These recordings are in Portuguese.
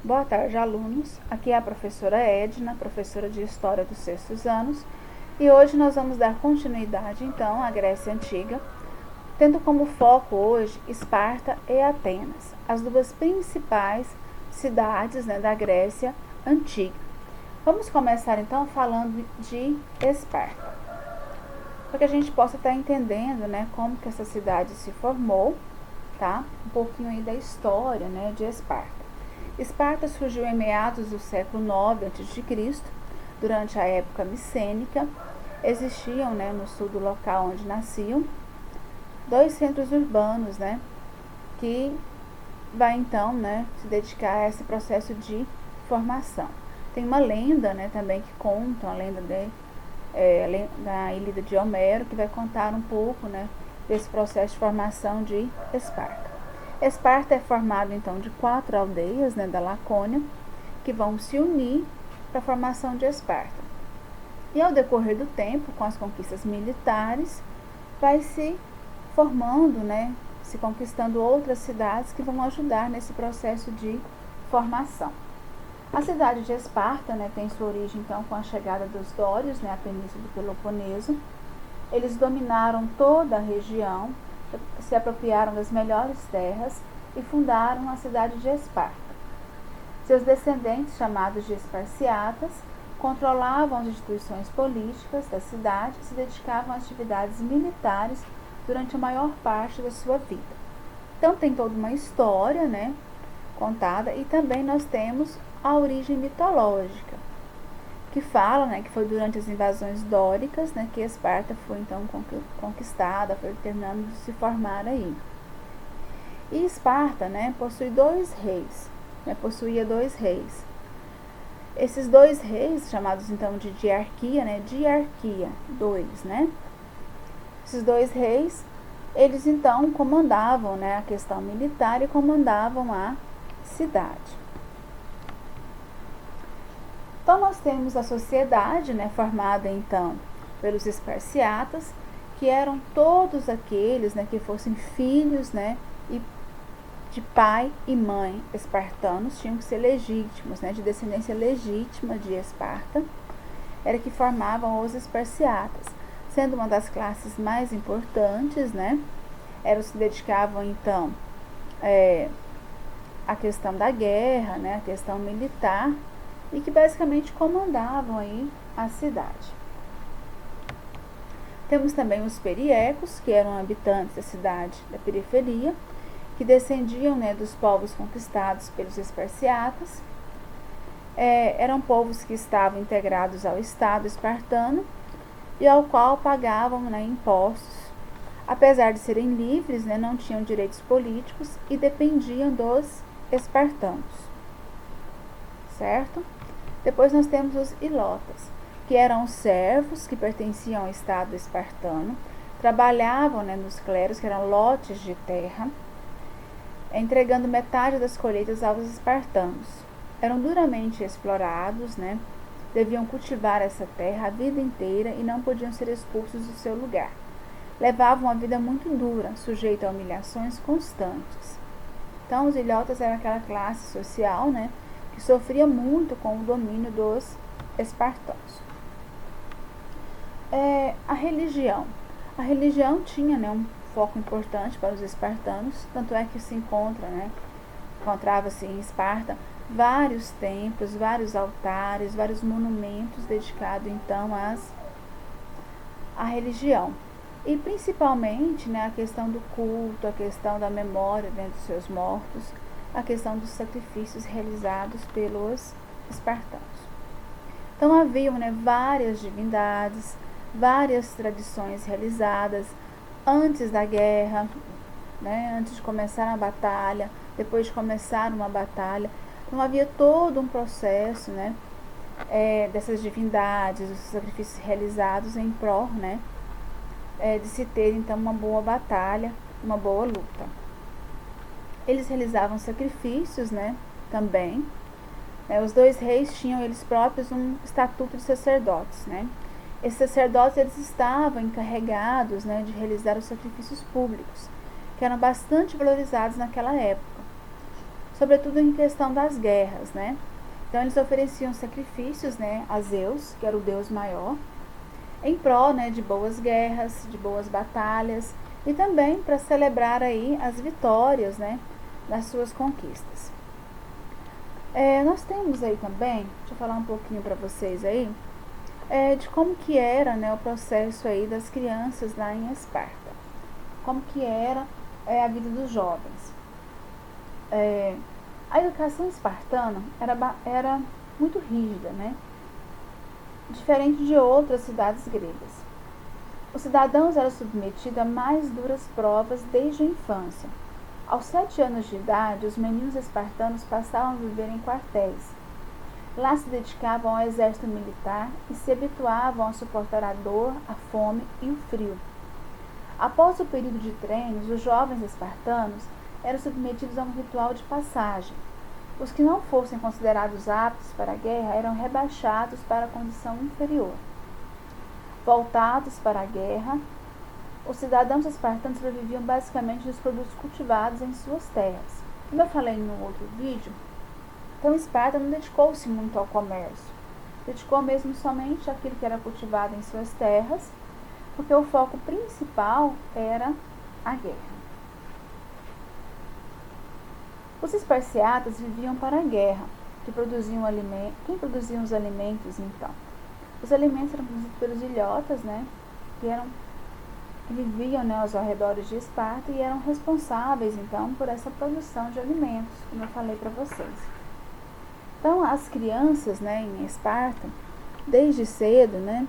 Boa tarde, alunos. Aqui é a professora Edna, professora de História dos sextos anos, e hoje nós vamos dar continuidade, então, à Grécia Antiga, tendo como foco hoje Esparta e Atenas, as duas principais cidades, da Grécia Antiga. Vamos começar, então, falando de Esparta, para que a gente possa estar entendendo, como que essa cidade se formou, tá? Um pouquinho aí da história, de Esparta. Esparta surgiu em meados do século IX a.C., durante a época micênica. Existiam, no sul do local onde nasciam, dois centros urbanos, que vai então, se dedicar a esse processo de formação. Tem uma lenda, também que conta, a lenda da Ilíada de Homero, que vai contar um pouco, desse processo de formação de Esparta. Esparta é formado então de 4 aldeias, da Lacônia, que vão se unir para a formação de Esparta. E ao decorrer do tempo, com as conquistas militares, vai se formando, se conquistando outras cidades que vão ajudar nesse processo de formação. A cidade de Esparta, tem sua origem então com a chegada dos dórios, à península do Peloponeso. Eles dominaram toda a região, se apropriaram das melhores terras e fundaram a cidade de Esparta. Seus descendentes, chamados de esparciatas, controlavam as instituições políticas da cidade e se dedicavam a atividades militares durante a maior parte da sua vida. Então tem toda uma história, contada, e também nós temos a origem mitológica, que fala, que foi durante as invasões dóricas, que Esparta foi então conquistada, foi terminando de se formar aí. E Esparta, possuía dois reis. Esses dois reis, chamados então de diarquia, Esses dois reis, eles então comandavam, a questão militar e comandavam a cidade. Então, nós temos a sociedade, formada, então, pelos esparciatas, que eram todos aqueles, que fossem filhos, e de pai e mãe espartanos, tinham que ser legítimos, de descendência legítima de Esparta, era que formavam os esparciatas, sendo uma das classes mais importantes, eram se dedicavam, então, à questão da guerra, à questão militar, e que basicamente comandavam aí a cidade. Temos também os periecos, que eram habitantes da cidade da periferia, que descendiam, dos povos conquistados pelos esparciatas. Eram povos que estavam integrados ao Estado espartano e ao qual pagavam, impostos. Apesar de serem livres, não tinham direitos políticos e dependiam dos espartanos. Certo? Depois nós temos os ilotas, que eram servos que pertenciam ao Estado espartano, trabalhavam, nos clérigos, que eram lotes de terra, entregando metade das colheitas aos espartanos. Eram duramente explorados, deviam cultivar essa terra a vida inteira e não podiam ser expulsos do seu lugar. Levavam uma vida muito dura, sujeita a humilhações constantes. Então, os ilhotas eram aquela classe social, que sofria muito com o domínio dos espartanos. A religião. A religião tinha, um foco importante para os espartanos, tanto é que encontrava-se em Esparta vários templos, vários altares, vários monumentos dedicados então à religião. E principalmente, a questão do culto, a questão da memória dos seus mortos, a questão dos sacrifícios realizados pelos espartanos. Então haviam, várias divindades, várias tradições realizadas antes da guerra, antes de começar a batalha, depois de começar uma batalha. Então havia todo um processo, dessas divindades, dos sacrifícios realizados em prol, de se ter então uma boa batalha, uma boa luta. Eles realizavam sacrifícios, também. Os dois reis tinham eles próprios um estatuto de sacerdotes, Esses sacerdotes, eles estavam encarregados, de realizar os sacrifícios públicos, que eram bastante valorizados naquela época. sobretudo em questão das guerras, né? Então eles ofereciam sacrifícios, né, a Zeus, que era o deus maior, em prol, né, de boas guerras, de boas batalhas e também para celebrar aí as vitórias, né, das suas conquistas. Nós temos aí também, deixa eu falar um pouquinho para vocês aí, de como que era, né, o processo aí das crianças lá em Esparta. Como que era a vida dos jovens. A educação espartana era muito rígida, né? Diferente de outras cidades gregas. Os cidadãos eram submetidos a mais duras provas desde a infância. Aos 7 anos de idade, os meninos espartanos passavam a viver em quartéis. Lá se dedicavam ao exército militar e se habituavam a suportar a dor, a fome e o frio. Após o período de treinos, os jovens espartanos eram submetidos a um ritual de passagem. Os que não fossem considerados aptos para a guerra eram rebaixados para a condição inferior. Voltados para a guerra, os cidadãos espartanos sobreviviam basicamente dos produtos cultivados em suas terras. Como eu falei no outro vídeo, então Esparta não dedicou-se muito ao comércio. Dedicou mesmo somente àquilo que era cultivado em suas terras, porque o foco principal era a guerra. Os esparciatas viviam para a guerra, quem produziam os alimentos então? Os alimentos eram produzidos pelos ilhotas, né, que viviam, né, aos arredores de Esparta e eram responsáveis então por essa produção de alimentos, como eu falei para vocês. Então as crianças, né, em Esparta, desde cedo, né,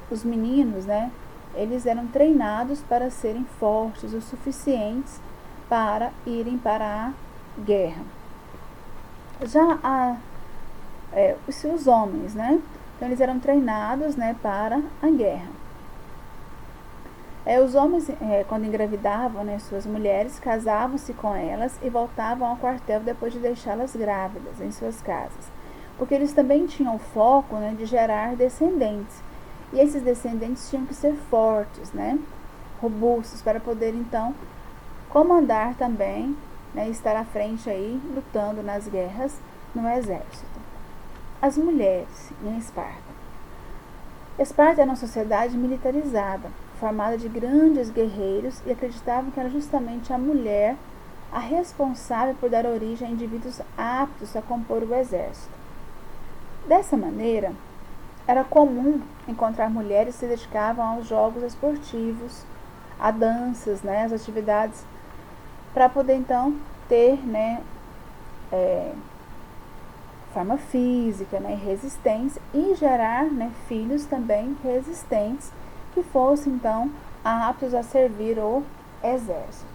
os meninos, né, eles eram treinados para serem fortes o suficientes para irem para a guerra. Já os homens, né, então eles eram treinados, né, para a guerra. Os homens, quando engravidavam, né, suas mulheres, casavam-se com elas e voltavam ao quartel depois de deixá-las grávidas em suas casas, porque eles também tinham o foco, né, de gerar descendentes. E esses descendentes tinham que ser fortes, né, robustos, para poder então comandar também, né, estar à frente aí, lutando nas guerras no exército. As mulheres em Esparta. Esparta era uma sociedade militarizada, formada de grandes guerreiros, e acreditavam que era justamente a mulher a responsável por dar origem a indivíduos aptos a compor o exército. Dessa maneira, era comum encontrar mulheres que se dedicavam aos jogos esportivos, a danças, né, as atividades, para poder então ter, né, forma física, né, resistência e gerar, né, filhos também resistentes que fossem então aptos a servir o exército.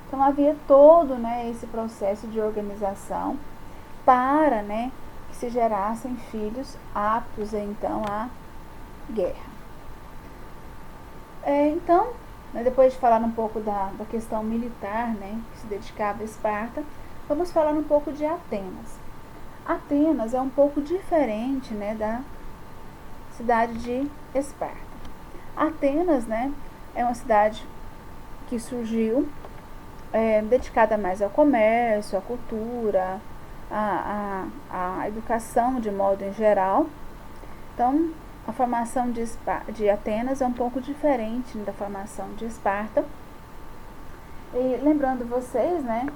Então havia todo, né, esse processo de organização para, né, que se gerassem filhos aptos então à guerra. Então, né, depois de falar um pouco da questão militar, né, que se dedicava a Esparta, vamos falar um pouco de Atenas. Atenas é um pouco diferente, né, da cidade de Esparta. Atenas, né, é uma cidade que surgiu dedicada mais ao comércio, à cultura, à educação de modo em geral. Então, a formação de Atenas é um pouco diferente da formação de Esparta. E lembrando vocês, né,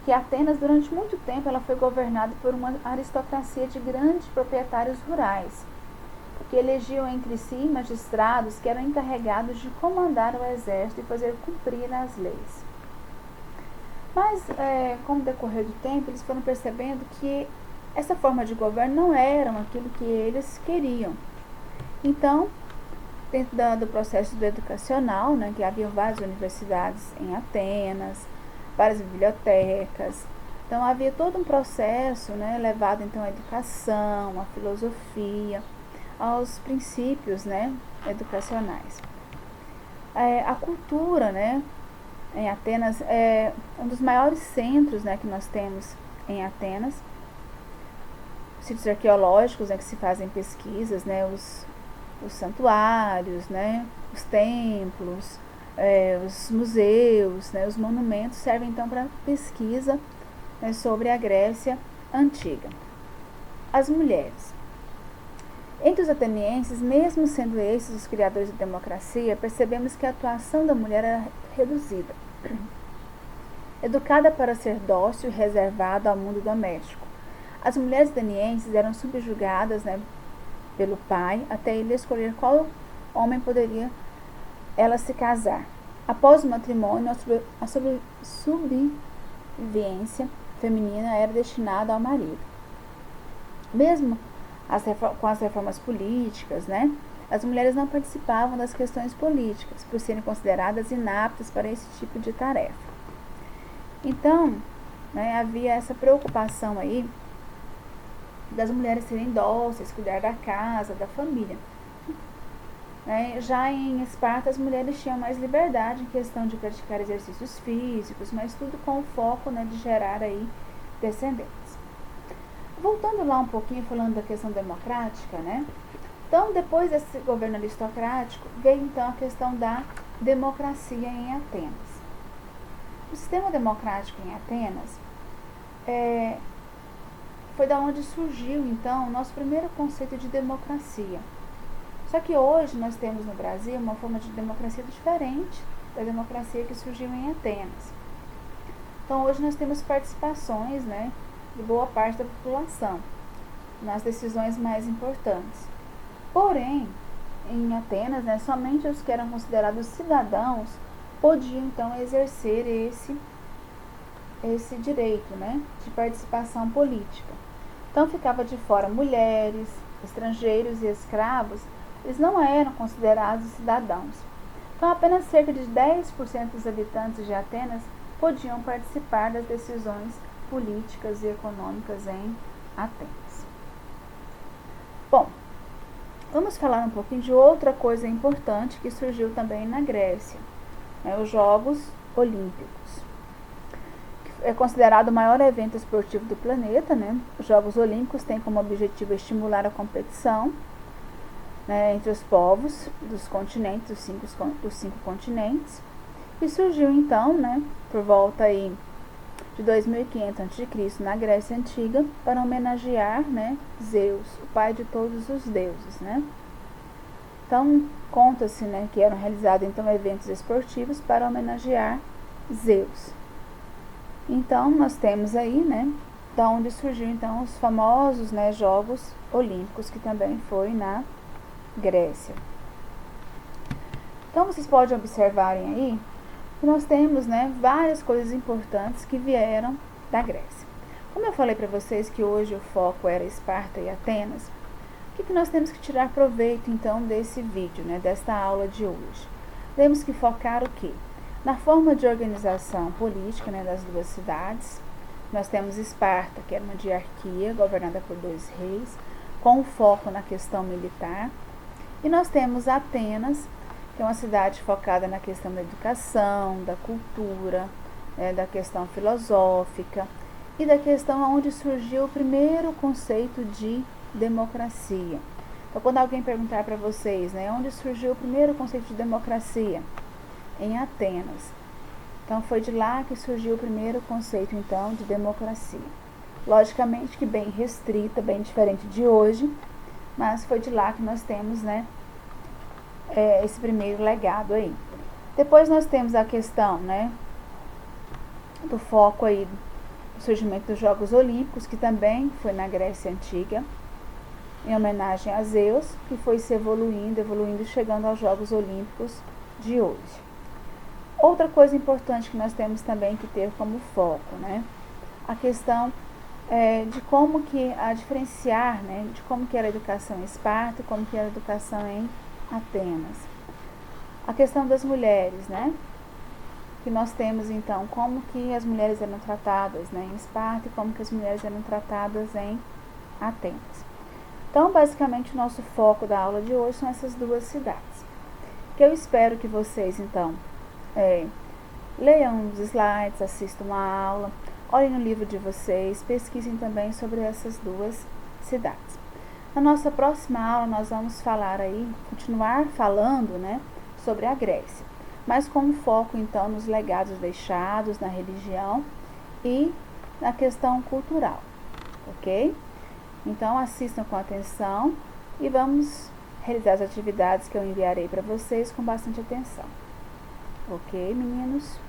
que Atenas durante muito tempo ela foi governada por uma aristocracia de grandes proprietários rurais, que elegiam entre si magistrados que eram encarregados de comandar o exército e fazer cumprir as leis. Mas, com o decorrer do tempo, eles foram percebendo que essa forma de governo não era aquilo que eles queriam. Então, dentro do processo educacional, né, que havia várias universidades em Atenas, várias bibliotecas, então havia todo um processo, né, levado então à educação, à filosofia, aos princípios, né, educacionais. A cultura, né, em Atenas é um dos maiores centros, né, que nós temos em Atenas, sítios arqueológicos, né, que se fazem pesquisas, né, os santuários, né, os templos, os museus, né, os monumentos servem então para pesquisa né, sobre a Grécia Antiga. As mulheres. Entre os atenienses, mesmo sendo esses os criadores da democracia, percebemos que a atuação da mulher era reduzida. Educada para ser dócil e reservada ao mundo doméstico, as mulheres atenienses eram subjugadas, né, pelo pai até ele escolher qual homem poderia ela se casar. Após o matrimônio, a subvivência feminina era destinada ao marido. Mesmo com as reformas políticas, né, as mulheres não participavam das questões políticas, por serem consideradas inaptas para esse tipo de tarefa. Então, né, havia essa preocupação aí das mulheres serem dóceis, cuidar da casa, da família. Já em Esparta, as mulheres tinham mais liberdade em questão de praticar exercícios físicos, mas tudo com o foco, né, de gerar aí descendentes. Voltando lá um pouquinho, falando da questão democrática, né? Então, depois desse governo aristocrático, veio então a questão da democracia em Atenas. O sistema democrático em Atenas foi da onde surgiu, então, o nosso primeiro conceito de democracia. Só que hoje nós temos no Brasil uma forma de democracia diferente da democracia que surgiu em Atenas. Então, hoje nós temos participações, né, de boa parte da população nas decisões mais importantes. Porém, em Atenas, né, somente os que eram considerados cidadãos podiam, então, exercer esse direito, né, de participação política. Então, ficava de fora mulheres, estrangeiros e escravos, eles não eram considerados cidadãos. Então, apenas cerca de 10% dos habitantes de Atenas podiam participar das decisões políticas e econômicas em Atenas. Bom, vamos falar um pouquinho de outra coisa importante que surgiu também na Grécia, os Jogos Olímpicos. É considerado o maior evento esportivo do planeta, né? Os Jogos Olímpicos têm como objetivo estimular a competição, né, entre os povos dos continentes, dos cinco continentes, e surgiu então, né, por volta aí de 2500 a.C., na Grécia Antiga, para homenagear, né, Zeus, o pai de todos os deuses, né? Então, conta-se, né, que eram realizados então eventos esportivos para homenagear Zeus. Então, nós temos aí, né, da onde surgiu então os famosos, né, Jogos Olímpicos, que também foi na Grécia. Então, vocês podem observarem aí que nós temos, né, várias coisas importantes que vieram da Grécia. Como eu falei para vocês que hoje o foco era Esparta e Atenas, o que nós temos que tirar proveito então desse vídeo, né, desta aula de hoje? Temos que focar o quê? Na forma de organização política, né, das duas cidades. Nós temos Esparta, que era uma diarquia governada por 2 reis, com foco na questão militar. E nós temos Atenas, que é uma cidade focada na questão da educação, da cultura, da questão filosófica e da questão onde surgiu o primeiro conceito de democracia. Então, quando alguém perguntar para vocês, né, onde surgiu o primeiro conceito de democracia? Em Atenas. Então, foi de lá que surgiu o primeiro conceito, então, de democracia. Logicamente que bem restrita, bem diferente de hoje, mas foi de lá que nós temos, né, esse primeiro legado aí. Depois nós temos a questão, né, do foco aí do surgimento dos Jogos Olímpicos, que também foi na Grécia Antiga, em homenagem a Zeus, que foi se evoluindo, chegando aos Jogos Olímpicos de hoje. Outra coisa importante que nós temos também que ter como foco, né, a questão de como que a diferenciar, né, de como que era a educação em Esparta e como que era a educação em Atenas. A questão das mulheres, né, que nós temos então como que as mulheres eram tratadas, né, em Esparta e como que as mulheres eram tratadas em Atenas. Então, basicamente, o nosso foco da aula de hoje são essas duas cidades. Que eu espero que vocês, então, leiam os slides, assistam a aula, olhem no livro de vocês, pesquisem também sobre essas duas cidades. Na nossa próxima aula, nós vamos falar aí, continuar falando, né, sobre a Grécia, mas com foco, então, nos legados deixados, na religião e na questão cultural, ok? Então, assistam com atenção e vamos realizar as atividades que eu enviarei para vocês com bastante atenção. Ok, meninos?